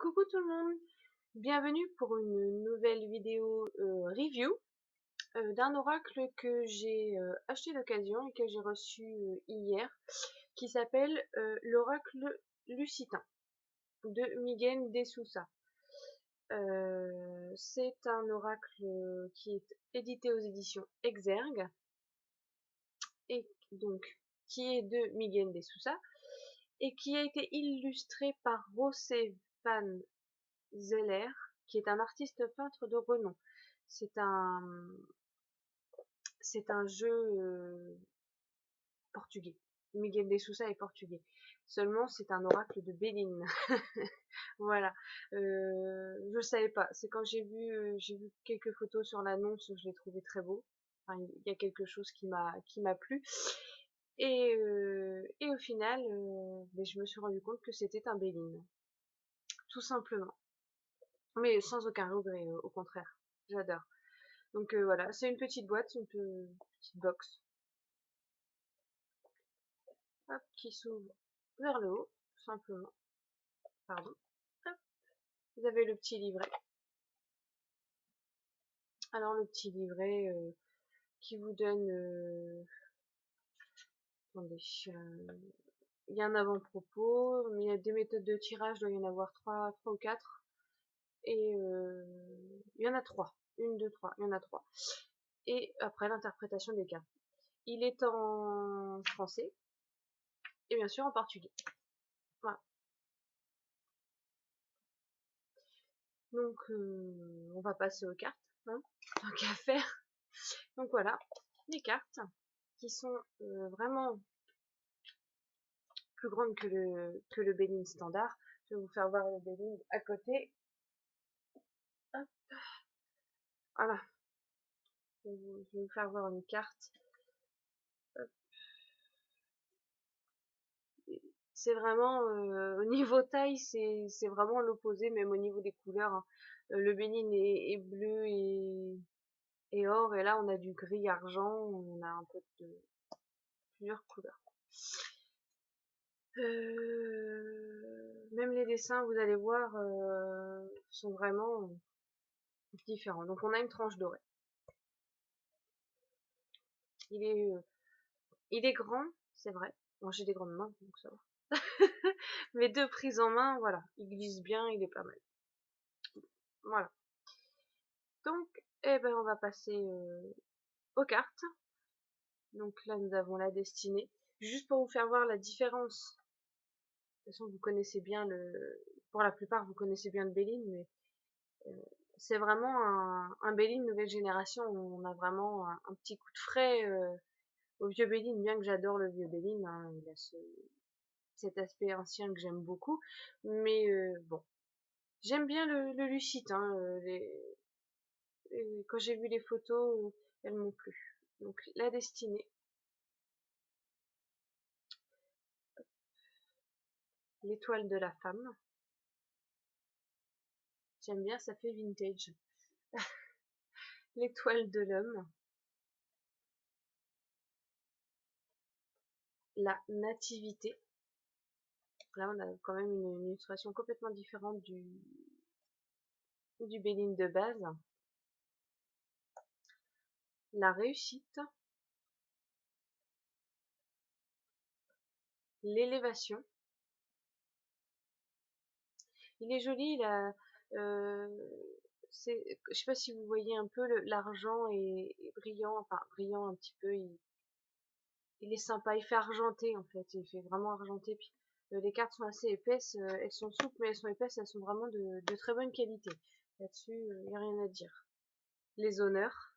Coucou tout le monde, bienvenue pour une nouvelle vidéo review d'un oracle que j'ai acheté d'occasion et que j'ai reçu hier, qui s'appelle l'oracle Lucitain de Miguel de Sousa. C'est un oracle qui est édité aux éditions Exergue et donc qui est de Miguel de Sousa et qui a été illustré par José Van Zeller, qui est un artiste peintre de renom. C'est un, c'est un jeu portugais. Miguel de Sousa est portugais. Seulement, c'est un oracle de Béline. Voilà. Je savais pas. C'est quand j'ai vu quelques photos sur l'annonce, je l'ai trouvé très beau. Enfin, il y a quelque chose qui m'a plu. Et au final, je me suis rendu compte que c'était un Béline. Tout simplement. Mais sans aucun regret, au contraire. J'adore. Donc voilà, c'est une petite boîte, une petite box, hop, qui s'ouvre vers le haut, tout simplement. Pardon. Hop. Vous avez le petit livret. Alors le petit livret qui vous donne... attendez, il y a un avant-propos, mais il y a des méthodes de tirage, il doit y en avoir trois ou quatre. Et il y en a trois. Une, deux, trois. Il y en a trois. Et après l'interprétation des cartes. Il est en français et bien sûr en portugais. Voilà. Donc on va passer aux cartes, hein, tant qu'à faire. Donc voilà, les cartes qui sont vraiment plus grandes que le Béline standard. Je vais vous faire voir le Béline à côté. Hop. Voilà, je vais vous faire voir une carte. Hop. C'est vraiment, au niveau taille, c'est vraiment l'opposé, même au niveau des couleurs, hein. Le Béline est bleu et or, et là on a du gris argent, on a un peu de plusieurs couleurs. Même les dessins, vous allez voir, sont vraiment différents. Donc on a une tranche dorée. Il est grand, c'est vrai. Bon, j'ai des grandes mains, donc ça va. Mais deux prises en main, voilà. Il glisse bien, il est pas mal. Voilà. Donc, eh ben, on va passer aux cartes. Donc là, nous avons la destinée. Juste pour vous faire voir la différence. De toute façon, vous connaissez bien pour la plupart, vous connaissez bien le Béline, mais c'est vraiment un Béline nouvelle génération. On a vraiment un petit coup de frais au vieux Béline, bien que j'adore le vieux Béline, hein, il a cet aspect ancien que j'aime beaucoup. Mais bon, j'aime bien le lucite. Hein, quand j'ai vu les photos, elles m'ont plu. Donc la destinée. L'étoile de la femme. J'aime bien, ça fait vintage. L'étoile de l'homme. La nativité. Là, on a quand même une illustration complètement différente du Béline de base. La réussite. L'élévation. Il est joli, je sais pas si vous voyez un peu, l'argent est brillant, enfin brillant un petit peu, il est sympa, il fait argenté en fait, il fait vraiment argenté, puis les cartes sont assez épaisses, elles sont souples mais elles sont épaisses, elles sont vraiment de très bonne qualité. Là-dessus, il n'y a rien à dire. Les honneurs,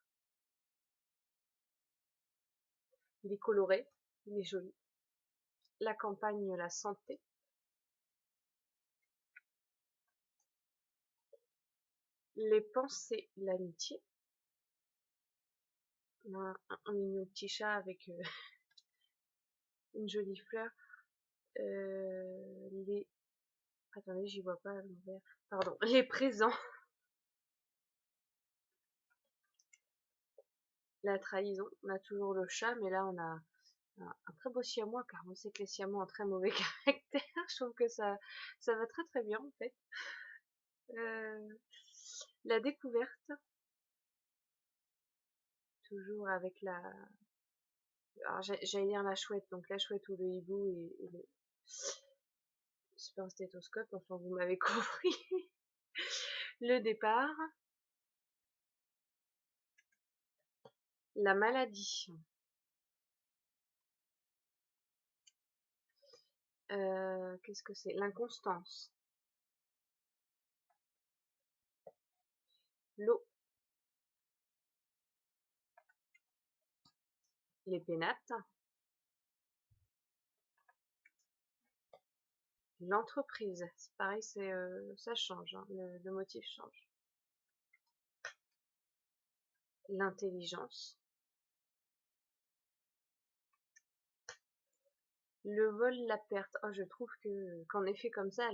il est coloré, il est joli. La campagne, la santé. Les pensées, l'amitié. On a un mignon petit chat avec une jolie fleur. Les... Attendez, j'y vois pas à l'envers. Pardon, les présents. La trahison. On a toujours le chat, mais là on a un très beau siamois, car on sait que les siamois ont un très mauvais caractère. Je trouve que ça va très très bien en fait. La découverte, toujours avec la... Alors j'allais dire la chouette, donc la chouette ou le hibou et le... C'est pas un stéthoscope, enfin vous m'avez compris. Le départ, la maladie, qu'est-ce que c'est? L'inconstance, l'eau, les pénates, l'entreprise, c'est pareil, ça change, hein, le motif change. L'intelligence, le vol, la perte. Oh, je trouve qu'en effet comme ça,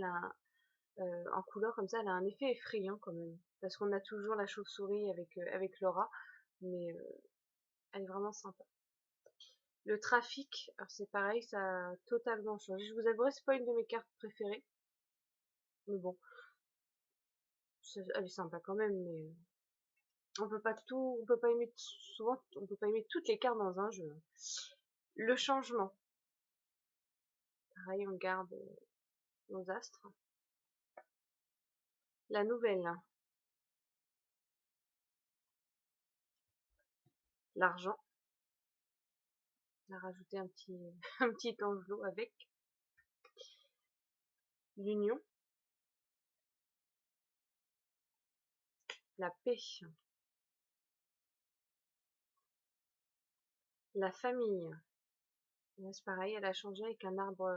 en couleur comme ça, elle a un effet effrayant quand même. Parce qu'on a toujours la chauve-souris avec Laura, mais elle est vraiment sympa. Le trafic, alors c'est pareil, ça a totalement changé. Je vous avouerai, c'est pas une de mes cartes préférées, mais bon, elle est sympa quand même. Mais on peut pas aimer souvent, on peut pas aimer toutes les cartes dans un jeu. Le changement, pareil, on garde nos astres. La nouvelle, l'argent. On a rajouté un petit, un petit envelop avec. L'union, la paix, la famille. Là, c'est pareil, elle a changé avec un arbre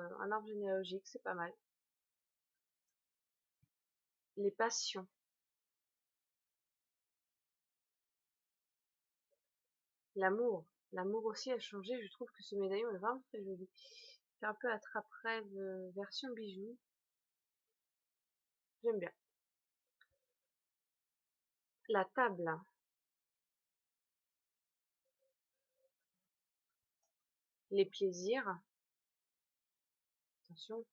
généalogique, c'est pas mal. Les passions, l'amour. L'amour aussi a changé, je trouve que ce médaillon est vraiment très joli. C'est un peu attrape-rêve version bijou. J'aime bien. La table, les plaisirs. Attention,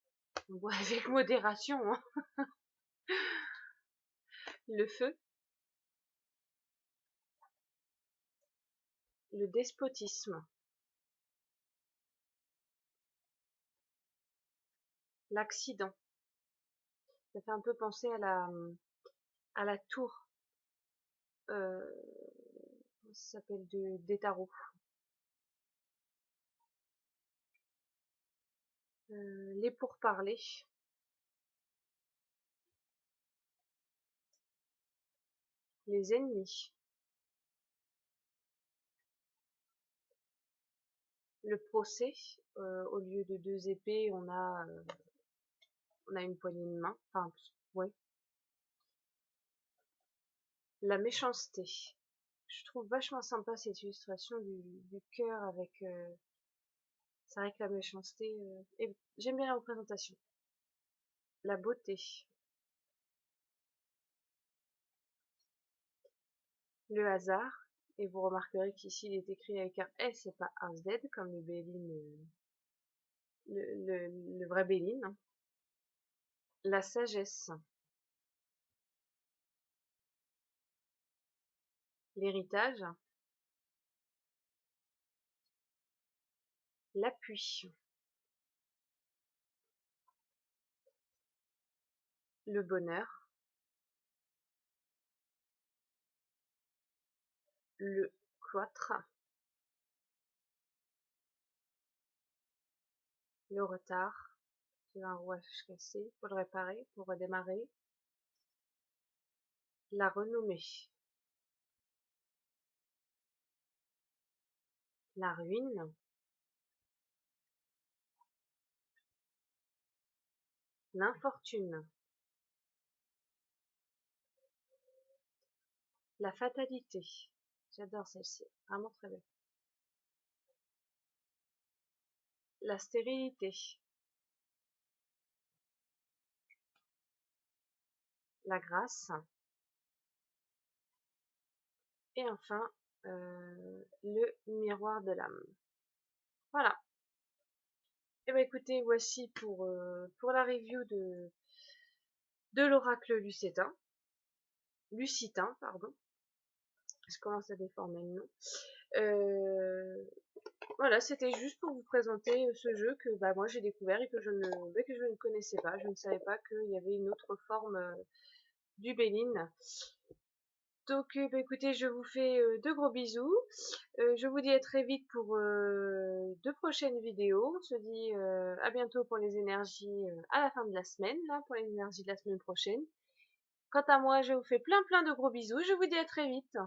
on boit avec modération, hein. Le feu, le despotisme, l'accident. Ça fait un peu penser à la tour, comment ça s'appelle, des tarots. Les pourparlers, les ennemis, le procès, au lieu de 2 épées, on a une poignée de main, enfin, ouais. La méchanceté. Je trouve vachement sympa cette illustration du cœur avec, c'est vrai que la méchanceté, et j'aime bien la représentation. La beauté, le hasard, et vous remarquerez qu'ici il est écrit avec un S et pas un Z, comme le Béline, le vrai Béline, hein. La sagesse, l'héritage, l'appui, le bonheur, le cloître, le retard, c'est un rouage cassé, faut le réparer, pour redémarrer, la renommée, la ruine, l'infortune, la fatalité. J'adore celle-ci, vraiment très belle. La stérilité, la grâce, et enfin le miroir de l'âme. Voilà. Et ben écoutez, voici pour la review de l'oracle lucitain, pardon. Je commence à déformer le nom. Voilà, c'était juste pour vous présenter ce jeu que bah, moi j'ai découvert et que que je ne connaissais pas. Je ne savais pas qu'il y avait une autre forme du Béline. Donc bah, écoutez, je vous fais de gros bisous. Je vous dis à très vite pour de prochaines vidéos. On se dit à bientôt pour les énergies à la fin de la semaine, là, pour les énergies de la semaine prochaine. Quant à moi, je vous fais plein de gros bisous. Je vous dis à très vite.